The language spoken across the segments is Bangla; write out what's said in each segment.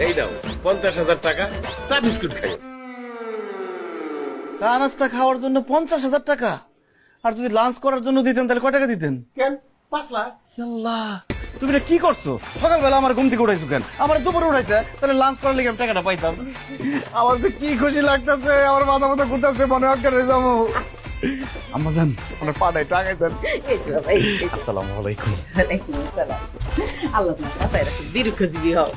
এই নাও 50,000 টাকা, চা বিস্কুট খাইও। চা নাস্তা খাওয়ার জন্য 50,000 টাকা? আর যদি লাঞ্চ করার জন্য দিতেন তাহলে কয় টাকা দিতেন? কেন 5 লাখ? আল্লাহ, তুমি এটা কি করছো? সকালবেলা আমার ঘুম থেকে উঠাইছো কেন? আমার দুপুরে উঠাইতে, তাহলে লাঞ্চ করার লেগে আমি টাকাটা পাইতাম। আমার যে কি খুশি লাগতেছে, আমার মাথা মাথা ঘুরতেছে, মনে হয় করে যাবো। আম্মা জান, আপনার পাটা একটু আগাই দেন। আসসালামু আলাইকুম। আল্লাহ তোমার বাসায় রাখুন, দীর্ঘজীবী হও।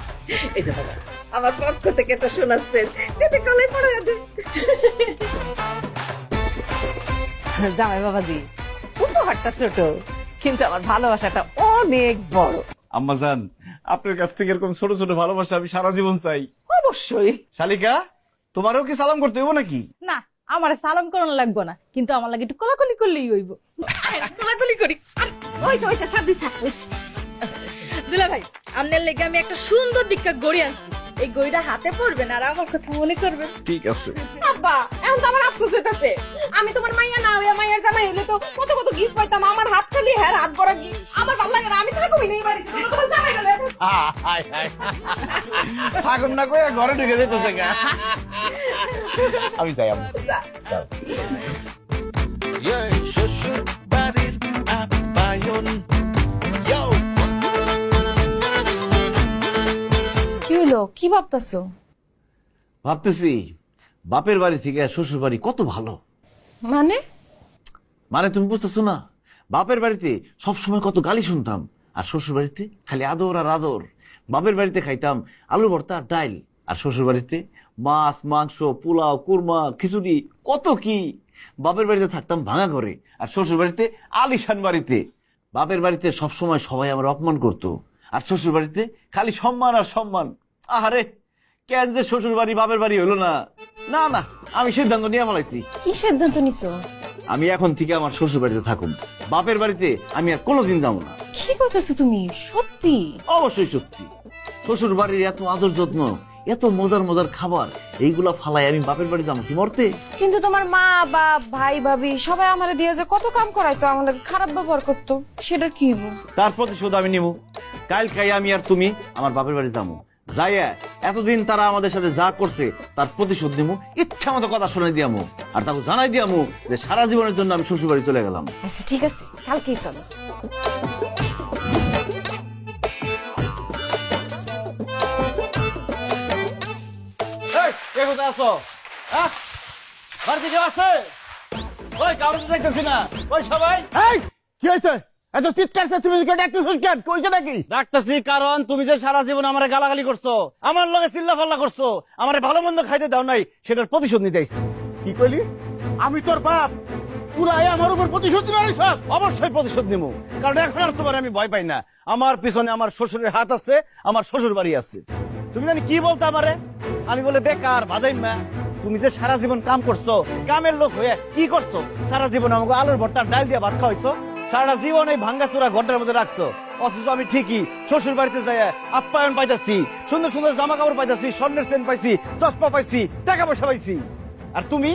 এই যে বাবা, আমার পক্ষ থেকে তো শোনাচ্ছেন, দিতে কলাই পড়ে দে। জামাই বাবাজি, উপহারটা ছোট, কিন্তু আমার ভালোবাসাটা অনেক বড়। আম্মা জান, আপনার কাছ থেকে এরকম ছোট ছোট ভালোবাসা আমি সারা জীবন চাই। অবশ্যই। শালিকা, তোমারও কি সালাম করতে হইব নাকি? না, আমার সালাম করানো লাগবে না, কিন্তু আমার লাগে একটু কোলাকুলি করলেই হইব। কোলাকুলি করি। ওইছে সাদ দিছা, ওইছে। দুলা ভাই, আপনার লেগে আমি একটা সুন্দর দিকটা গড়ি আনছি। এই গড়িটা হাতে পড়বেন আর আমার কথা মনে করবেন। ঠিক আছে। আব্বা, এখন তো আমার আফসোস হইতাছে। আমি তোমার মাইয়া না হইয়া মাইয়ার জামাই হইলে তো কত কত গিফট পাইতাম। আমার হাত খালি হ্যাঁ, হাত ভরা গিফট। আমার ভালো লাগে না, আমি তো কই নাই বাড়িতে, তোমার জামাই না। থাকুন না কই ঘরে ঢুকে যেতেছে গা। আমি যাই আম্মা। শ্বশুর বাড়ির আপ্যায়ন। কি হইলো? কি ভাবতাছো? ভাবতেছি বাপের বাড়ি থেকে শ্বশুর বাড়ি কত ভালো। মানে মানে তুমি বুঝতেছো না? বাপের বাড়িতে সবসময় কত গালি শুনতাম, আর শ্বশুর বাড়িতে খালি আদর আর আদর। বাপের বাড়িতে খাইতাম আলু ভর্তা আর ডাইল, আর শ্বশুর বাড়িতে মাছ মাংস পোলাও কুরমা খিচুড়ি কত কি। বাপের বাড়িতে থাকতাম ভাঙা ঘরে, আর শ্বশুর বাড়িতে আলিশান বাড়িতে। বাপের বাড়িতে সবসময় সবাই আমার অপমান করতো, আর শ্বশুর বাড়িতে খালি সম্মান আর সম্মান। আহারে, কেন যে শ্বশুর বাড়ি বাপের বাড়ি হলো না। না না, আমি সিদ্ধান্ত নিয়ে ফেলাইছি। কি সিদ্ধান্ত নিছো? আমি এখন থেকে আমার শ্বশুর বাড়িতে থাকুম, বাপের বাড়িতে আমি আর কোনোদিন যাবো না। কি করতেছো তুমি? সত্যি? অবশ্যই সত্যি। শ্বশুর বাড়ির এত আদর যত্ন, এত মজার মজার খাবার, এইগুলা ফালাই আমি বাপের বাড়ি যাবো কি মরতে? কিন্তু তোমার মা বা ভাই ভাবি সবাই আমারে দিয়ে যে কত কাম করাইতো, আমার লাগে খারাপ ব্যবহার করতো, সেটার কি হইব? তার প্রতিশোধ আমি নিব। কাল খাই আমি আর তুমি আমার বাপের বাড়ি যাবো, যাইয়া এতদিন তারা আমাদের সাথে যা করছে তার প্রতিশোধ নিবো, ইচ্ছা মতো কথা শোনাই দিয়ামু, আর তাকে জানাই দিয়ামু যে সারা জীবনের জন্য আমি শ্বশুর বাড়ি চলে গেলাম। আচ্ছা ঠিক আছে, কালকেই চলো। কে কোথায় আছো? বাড়িতে কেউ আছে? ওই কারো তো দেখতেছি না। ওই সবাই কি হয়েছে? এত চিৎকার তুমি ডাকতেছো কেন? কইছে নাকি? ডাকতেছি কারণ তুমি যে সারা জীবন আমার গালাগালি করছো, আমার লগে চিল্লা ফাল্লা করছো, আমার ভালো মন্দ খাইতে দাও নাই, সেটার প্রতিশোধ নিতে আইছি। কি কইলি? আমি তোর বাপ, পুরাই আমার উপর প্রতিশোধ নিবি? সব অবশ্যই প্রতিশোধ নিবো, কারণ এখন আর তোমার আমি ভয় পাই না। আমার পিছনে আমার শ্বশুরের হাত আছে, আমার শ্বশুর বাড়ি আছে। তুমি জানি কি বলতো আমারে? আমি বলে বেকার বাদাইমা। তুমি যে সারা জীবন কাম করছো, কামের লোক হয়ে কি করছো? সারা জীবন আমাকে আলুর ভর্তা ডাল দিয়ে ভাত খাওয়াইছো, সারা জীবন এই ভাঙ্গা চূড়া ঘন্টার মধ্যে রাখছো। অথচ আমি ঠিকই শ্বশুর বাড়িতে যাই আপ্যায়ন পাইতাছি, সুন্দর সুন্দর জামা কাপড় পাইতাছি, স্বর্ণের চেন পাইছি, চশমা পাইছি, টাকা পয়সা পাইছি। আর তুমি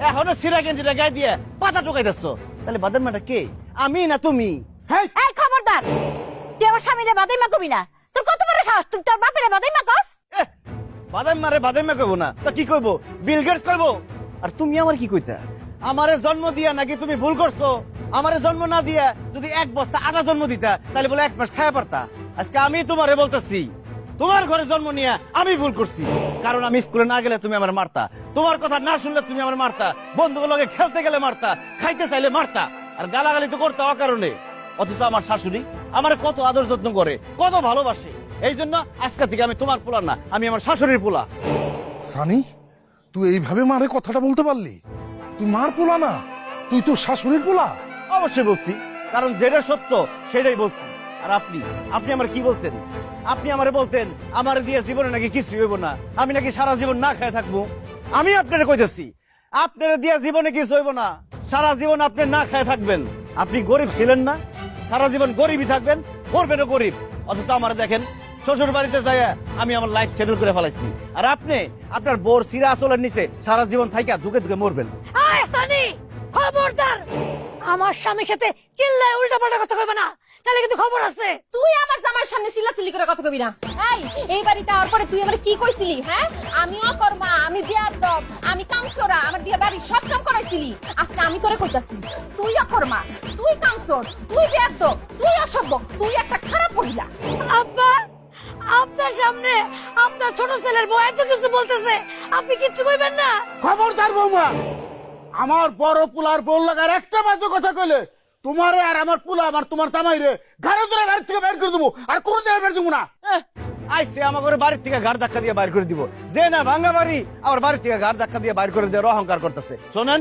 এখনো সিরা গেঞ্জিটা গায়ে দিয়ে পাতা টোকাইতেছ। তাহলে বাদাইমাটা কে, আমি না তুমি? এই খবরদার, তুই আমার স্বামীরে বাদাইমা কবি না। তোর কত বড় সাহস, তুই তোর বাপেরে বাদাইমা কস? বাদাইমারে বাদাইমা কইবো না তা কি কইবো? Bill Gates কইবো? আর তুমি আমার কি কইতা? আমারে জন্ম দিয়া নাকি তুমি ভুল করছো? আমারে জন্ম না দিয়া যদি এক বস্তা আটা জন্ম দিতা, তাহলে বলে এক মাস খায়া পারতা। আজকে আমি তোমারে বলতেছি, তোমার ঘরে জন্ম নিয়ে আমি ভুল করছি, কারণ আমি স্কুলে না গেলে তুমি আমার মারতা, তোমার কথা না শুনলে তুমি আমার মারতা, বন্ধুগুলোর লগে খেলতে গেলে মারতা, খাইতে চাইলে মারতা, আর গালাগালি তো করতে অকারণে। অথচ আমার শাশুড়ি আমার কত আদর যত্ন করে, কত ভালোবাসে। এই জন্য আজকে থেকে আমি তোমার পোলা না, আমি আমার শাশুড়ির পোলা। সানি, তুই এইভাবে মারে কথাটা বলতে পারলি? তুই মার পোলা না, তুই তো শাশুড়ির পোলা। অবশ্যই বলছি, কারণ যেটা সত্য সেটাই বলছি। আর আপনি আপনি আমার কি বলতেন? আপনি আমারে বলতেন আমার দিয়ে জীবনে নাকি কিছু হইব না, আমি নাকি সারা জীবন না খেয়ে থাকবো। আমি আপনারে কইতেছি, আপনার দিয়ে জীবনে কিছু হইব না, সারা জীবন আপনি না খেয়ে থাকবেন। আপনি গরিব ছিলেন না, সারা জীবন গরিবই থাকবেন, করবেনও গরিব। অথচ আমার দেখেন শ্বশুর বাড়িতে যাইয়া আমি আমার লাইফ সেটেল করে ফেলাইছি, আর আপনি আপনার বোর সিরা আসলের নিচে সারা জীবন থাইকা ধুকে ধুকে মরবেন। আয় সানি, খবরদার, আমার স্বামীর সাথে চিল্লায় উল্টাপাল্টা কথা কইবা না। তাহলে কিন্তু খবর আছে। তুই আমার জামাইয়ের সামনে চিল্লাচিল্লি করে কথা কবি না। এই বাড়িতে আওয়ার পরে তুই আমার কি কইছিলি? হ্যাঁ, আমি অকর্মা, আমি বেয়াদব, আমি কামসরা, আমার দিয়ে বাড়ি সব কাম করাইছিলি। আজকে আমি তোরে কইতাছি, তুই অকর্মা, তুই কামসর, তুই বেয়াদব, তুই অসভ্য, তুই একটা খারাপ মহিলা। আব্বা, আপনার সামনে আপনার ছোট ছেলের বউ এত কিছু বলতেছে, আপনি কিচ্ছু কইবেন না? খবরদার বৌমা, আমার বড় পুলার বল লাগার একটা বাজে কথা কইলে তোমারে আর আমার পুলা আমার তোমার জামাইরে ঘরে ধরে বাড়ি থেকে বের করে দেবো, আর কোনো জায়গায় বের দেবো না। আইসে আমাকে বাড়ির থেকে ঘাড় ধাক্কা দিয়ে বাইর করে দিব, যে না ভাঙ্গা বাড়ি আমার বাড়ির থেকে ঘাড় ধাক্কা দিয়ে বাইর করে দেওয়ার অহংকার করতেছে। শোনেন,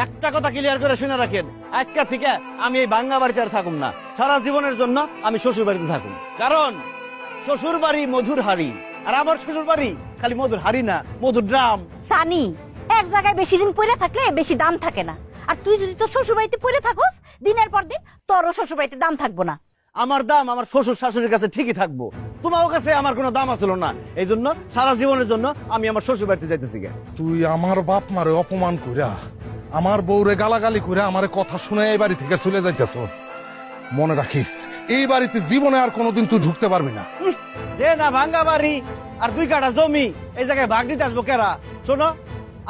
একটা কথা ক্লিয়ার করে শুনে রাখেন, আজকে থেকে আমি এই ভাঙ্গা বাড়িতে আর থাকুম না। সারা জীবনের জন্য আমি শ্বশুর বাড়িতে থাকুম, কারণ শ্বশুর বাড়ি মধুর হাড়ি, আর আমার শ্বশুর বাড়ি খালি মধুর হাড়ি না, মধুর ড্রাম। সানি, এক জায়গায় বেশি দিন পড়ে থাকলে বেশি দাম থাকে না। আর তুই যদি তোর শ্বশুর বাড়িতে পড়ে থাকস, দিনের পর দিন তোরও শ্বশুর বাড়িতে দাম থাকবো না। আমার দাম আমার শ্বশুর শাশুড়ির কাছে ঠিকই থাকবো, তোমার কাছে আমার কোনো দাম আসলো না। এই জন্য সারা জীবনের জন্য আমি আমার শ্বশুর বাড়িতে যাইতেছি। তুই আমার বাপ মারে অপমান কইরা, আমার বউরে গালাগালি কইরা আমারে কথা শুনে এই বাড়ি থেকে চলে যাইতেছস। মনে রাখিস, এই বাড়িতে জীবনে আর কোনোদিন তুই ঢুকতে পারবি না। যে না ভাঙ্গা বাড়ি আর 2 কাঠা জমি, এই জায়গায় ভাগ দিতে আসবো কেরা? শোনো,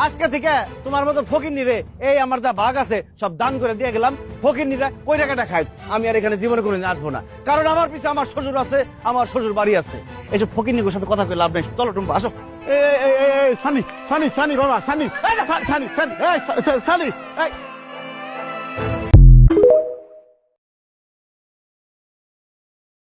আজকে থেকে তোমার মতো ফকিরনিরে এই আমার যা ভাগ আছে সব দান করে দিয়ে গেলাম। ফকিরনিরা কই টাকাটা খাই, আমি আর এখানে জীবনে কোনোদিন আসবো না, কারণ আমার পিছে আমার শ্বশুর আছে, আমার শ্বশুর বাড়ি আছে। এইসব ফকিরনির সাথে কথা কই লাভ নেই। চলো টুম্পা, আসো। সানি সানি সানি বাবা, সানি সানি সানি সানি